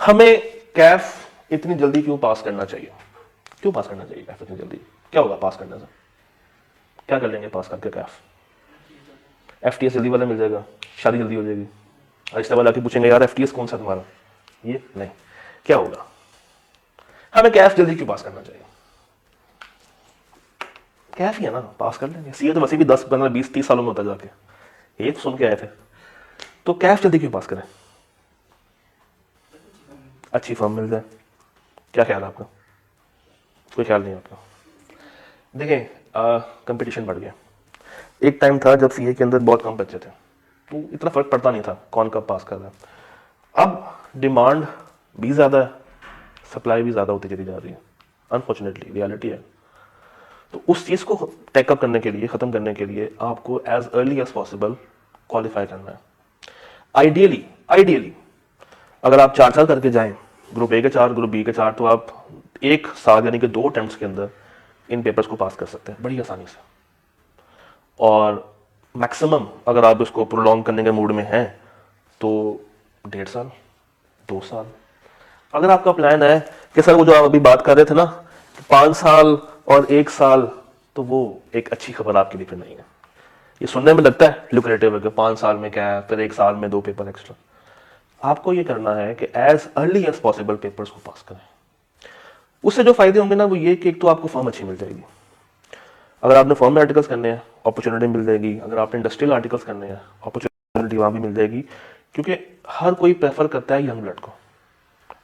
हमें कैफ इतनी जल्दी क्यों पास करना चाहिए? क्यों पास करना चाहिए कैफ इतनी जल्दी? क्या होगा पास करने से? क्या कर लेंगे पास करके कैफ? एफटीएस जल्दी वाला मिल जाएगा, शादी जल्दी हो जाएगी, रिश्ते वाला आके पूछेंगे यार एफटीएस कौन सा तुम्हारा, ये नहीं। क्या होगा? हमें कैफ जल्दी क्यों पास करना चाहिए? कैफ ही है ना, पास कर लेंगे। सीए तो वैसे भी 10 15 20 30 सालों में होता जाके, एक सुन के आए थे। तो कैफ जल्दी क्यों पास करें? अच्छी फर्म मिल जाए। क्या ख्याल है आपका? कोई ख्याल नहीं आपका? देखें, कंपटीशन बढ़ गया। एक टाइम था जब सीए के अंदर बहुत कम बच्चे थे, तो इतना फर्क पड़ता नहीं था कौन कब पास कर रहा है। अब डिमांड भी ज़्यादा है, सप्लाई भी ज़्यादा होती चली जा रही है। अनफॉर्चुनेटली रियलिटी है। तो उस चीज़ को टेकअप करने के लिए, ख़त्म करने के लिए आपको as early as possible qualify करना है। आइडियली अगर आप 4 साल करके जाएं, ग्रुप ए के 4, ग्रुप बी के 4, तो आप 1 साल यानी कि 2 अटेम्प्ट्स के अंदर इन पेपर्स को पास कर सकते हैं बड़ी आसानी से। और मैक्सिमम अगर आप इसको प्रोलॉन्ग करने के मूड में हैं तो 1.5 साल, 2 साल। अगर आपका प्लान है कि सर वो जो आप अभी बात कर रहे थे ना 5 साल और 1 साल, तो वो एक अच्छी खबर आपके लिए फिर नहीं है। ये सुनने में लगता है लुक्रेटिव है कि 5 साल में क्या है, फिर 1 साल में 2 पेपर एक्स्ट्रा। आपको ये करना है कि as early as possible papers को पास करें। उससे जो फायदे होंगे ना वो ये कि एक तो आपको फर्म अच्छी मिल जाएगी। अगर आपने फर्म में आर्टिकल्स करने हैं अपॉर्चुनिटी मिल जाएगी। अगर आपने इंडस्ट्रियल आर्टिकल्स करने हैं अपॉर्चुनिटी वहाँ भी मिल जाएगी, क्योंकि हर कोई प्रेफर करता है यंग ब्लड को।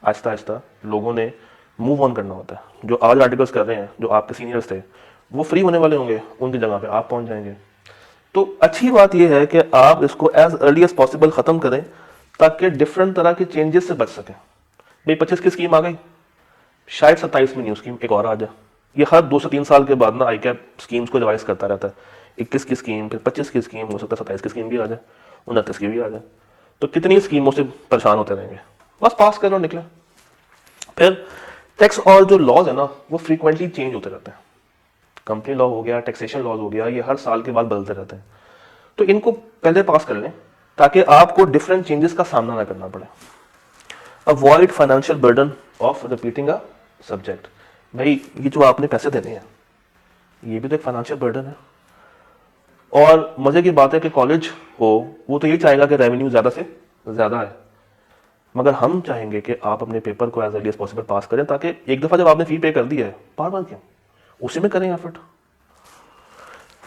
आहिस्ता आहिस्ता लोगों ने मूव ऑन करना होता है। जो आज आर्टिकल्स कर रहे हैं, जो आपके सीनियर्स थे, वो फ्री होने वाले होंगे, उनकी जगह पे आप पहुंच जाएंगे। तो अच्छी बात यह है कि आप इसको एज अर्ली एज पॉसिबल ख़त्म करें ताकि डिफरेंट तरह के चेंजेस से बच सकें। भाई 25 की स्कीम आ गई, शायद 27 में न्यू स्कीम एक और आ जाए। ये हर 2 से 3 साल के बाद ना आई कैप स्कीम्स को रिवाइज करता रहता है। 21 की स्कीम, फिर 25 की स्कीम, हो सकता है 27 की स्कीम भी आ जाए, 29 की भी आ जाए। तो कितनी स्कीमों से परेशान होते रहेंगे? बस पास करो, निकले। फिर टैक्स और जो लॉज है ना वो फ्रीक्वेंटली चेंज होते रहते हैं। कंपनी लॉ हो गया, टैक्सेशन लॉज हो गया, ये हर साल के बाद बदलते रहते हैं। तो इनको पहले पास कर लें ताकि आपको डिफरेंट चेंजेस का सामना ना करना पड़े। Avoid financial burden of repeating a subject. भाई ये जो आपने पैसे देने हैं ये भी तो एक फाइनेंशियल बर्डन है। और मजे की बात है कि कॉलेज हो वो तो ये चाहेगा कि रेवेन्यू ज्यादा से ज्यादा है, मगर हम चाहेंगे कि आप अपने पेपर को एज अर्ली एज पॉसिबल पास करें ताकि एक दफा जब आपने फी पे कर दी है बार बार क्यों, उसी में करें effort.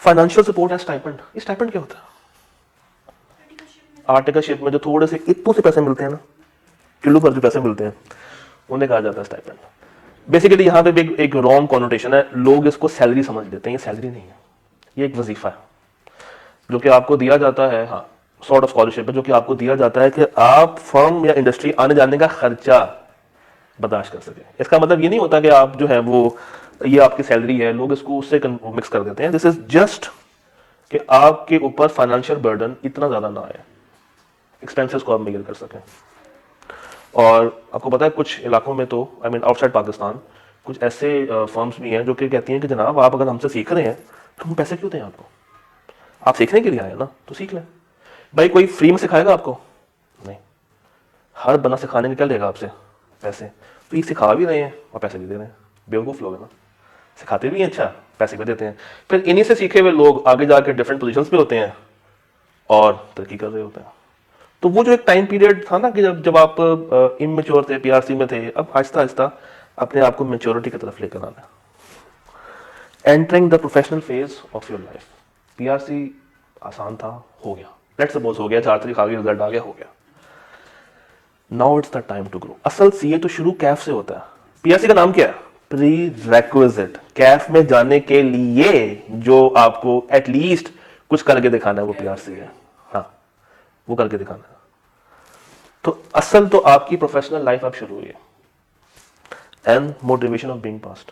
Financial support and stipend. ये स्टाइपेंड क्या होता है? आर्टिकलशिप में जो थोड़े से इतने से पैसे मिलते हैं ना, किलो भर जो पैसे मिलते हैं, उन्हें कहा जाता है स्टाइपेंड। बेसिकली यहाँ पे भी एक रॉन्ग कॉनोटेशन है, लोग इसको सैलरी समझ लेते हैं। ये सैलरी नहीं है, ये एक वजीफा है जो कि आपको दिया जाता है। हाँ, सॉर्ट ऑफ स्कॉलरशिप है जो कि आपको दिया जाता है कि आप फर्म या इंडस्ट्री आने जाने का खर्चा बर्दाश्त कर सके। इसका मतलब ये नहीं होता कि आप जो है वो ये आपकी सैलरी है, लोग इसको उससे मिक्स कर देते हैं। दिस इज जस्ट कि आपके ऊपर फाइनेंशियल बर्डन इतना ज्यादा ना आए, एक्सपेंसेस को आप मेजर कर सकें। और आपको पता है कुछ इलाकों में तो आई मीन आउटसाइड पाकिस्तान कुछ ऐसे फर्म्स भी हैं जो कि कहती हैं कि जनाब आप अगर हमसे सीख रहे हैं तो हम पैसे क्यों दें आपको? आप सीखने के लिए आए ना तो सीख लें। भाई कोई फ्री में सिखाएगा आपको? नहीं। हर बंदा सिखाने के क्या लेगा आपसे? पैसे। तो ये सिखा भी रहे हैं और पैसे भी दे रहे हैं। बेवकूफ़ लोग है ना, सिखाते भी हैं अच्छा, पैसे भी देते हैं। फिर इन्हीं से सीखे हुए लोग आगे जाकर डिफरेंट पोजीशंस पे होते हैं और तरक्की कर रहे होते हैं। तो वो जो एक टाइम पीरियड था ना कि जब आप इमेच्योर थे, पीआरसी में थे, अब आहिस्ता आहिस्ता अपने आप को मेच्योरिटी की तरफ लेकर आना है। Entering the professional phase of your life. PRC आसान था, हो गया, लेट्स सपोज हो गया, 4 तारीख आ गई, रिजल्ट आ गया, हो गया। Now it's the time to grow. असल सीए तो शुरू कैफ से होता है। पीआरसी का नाम क्या है? Pre requisite. कैफ में जाने के लिए जो आपको एटलीस्ट कुछ करके दिखाना है वो पीआरसी है। हाँ, वो करके दिखाना है। तो असल तो आपकी प्रोफेशनल लाइफ अब शुरू हुई है। And motivation of being passed.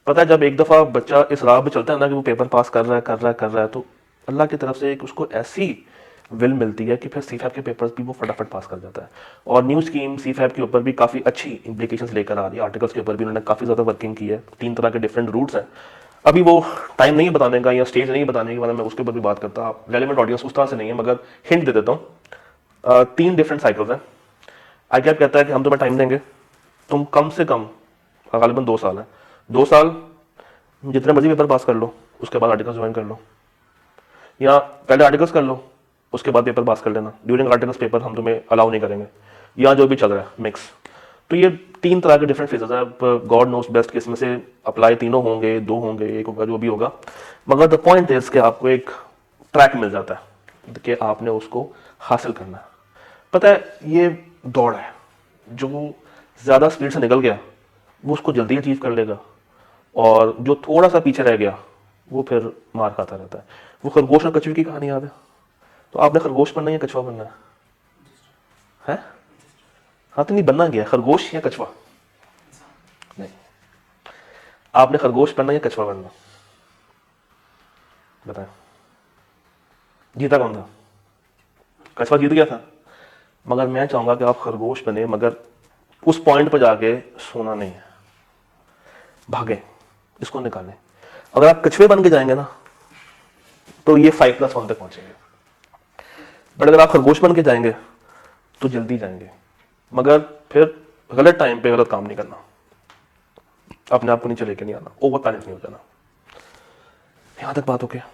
पता है जब एक दफा बच्चा इस राह पे चलता है ना कि वो पेपर पास कर रहा है तो अल्लाह की तरफ से एक उसको ऐसी विल मिलती है कि फिर सीफैब के पेपर्स भी वो फटाफट पास कर जाता है। और न्यू स्कीम सीफैब के ऊपर भी काफ़ी अच्छी इंप्लीकेशंस लेकर आ रही है। आर्टिकल्स के ऊपर भी उन्होंने काफ़ी ज़्यादा वर्किंग की है। 3 तरह के डिफरेंट रूट्स हैं। अभी वो टाइम नहीं है बताने का या स्टेज नहीं बताने की, वरना मैं उसके ऊपर भी बात करता। रेलेवेंट ऑडियंस उस तरह से नहीं है, मगर हिंट दे देता हूँ। 3 डिफरेंट साइकिल्स हैं। ICAP कहता है कि हम तुम्हें टाइम देंगे, तुम कम से कम गालिबन 2 साल है, 2 साल जितने मर्जी पेपर पास कर लो, उसके बाद आर्टिकल्स ज्वाइन कर लो, या पहले आर्टिकल्स कर लो उसके बाद पेपर पास कर लेना, ड्यूरिंग आर्टिकल्स पेपर हम तुम्हें अलाउ नहीं करेंगे, या जो भी चल रहा है मिक्स। तो ये 3 तरह के डिफरेंट फेजेस हैं, गॉड नोस बेस्ट कि इसमें से अप्लाई तीनों होंगे, 2 होंगे, 1 होगा, जो भी होगा, मगर द पॉइंट इज कि आपको एक ट्रैक मिल जाता है कि आपने उसको हासिल करना है। पता है ये दौड़ है, जो ज़्यादा स्पीड से निकल गया वो उसको जल्दी अचीव कर लेगा, और जो थोड़ा सा पीछे रह गया वो फिर मार खाता रहता है। वो खरगोश और कछुए की कहानी याद है? तो आपने खरगोश बनना है या कछुआ बनना है? हाँ, तो नहीं बनना गया खरगोश या कछुआ? नहीं, आपने खरगोश बनना या कछुआ बनना? बताएं, जीता कौन था? कछुआ जीत गया था। मगर मैं चाहूंगा कि आप खरगोश बने, मगर उस पॉइंट पर जाके सोना नहीं है, भागे, इसको निकालें। अगर आप कछुए बन के जाएंगे ना तो ये 5+1 तक पहुंचेंगे, बट अगर आप खरगोश बन के जाएंगे तो जल्दी जाएंगे, मगर फिर गलत टाइम पे गलत काम नहीं करना, अपने आप को नीचे लेके नहीं आना, ओवर पैनिक नहीं हो जाना। यहां तक बात हो गया।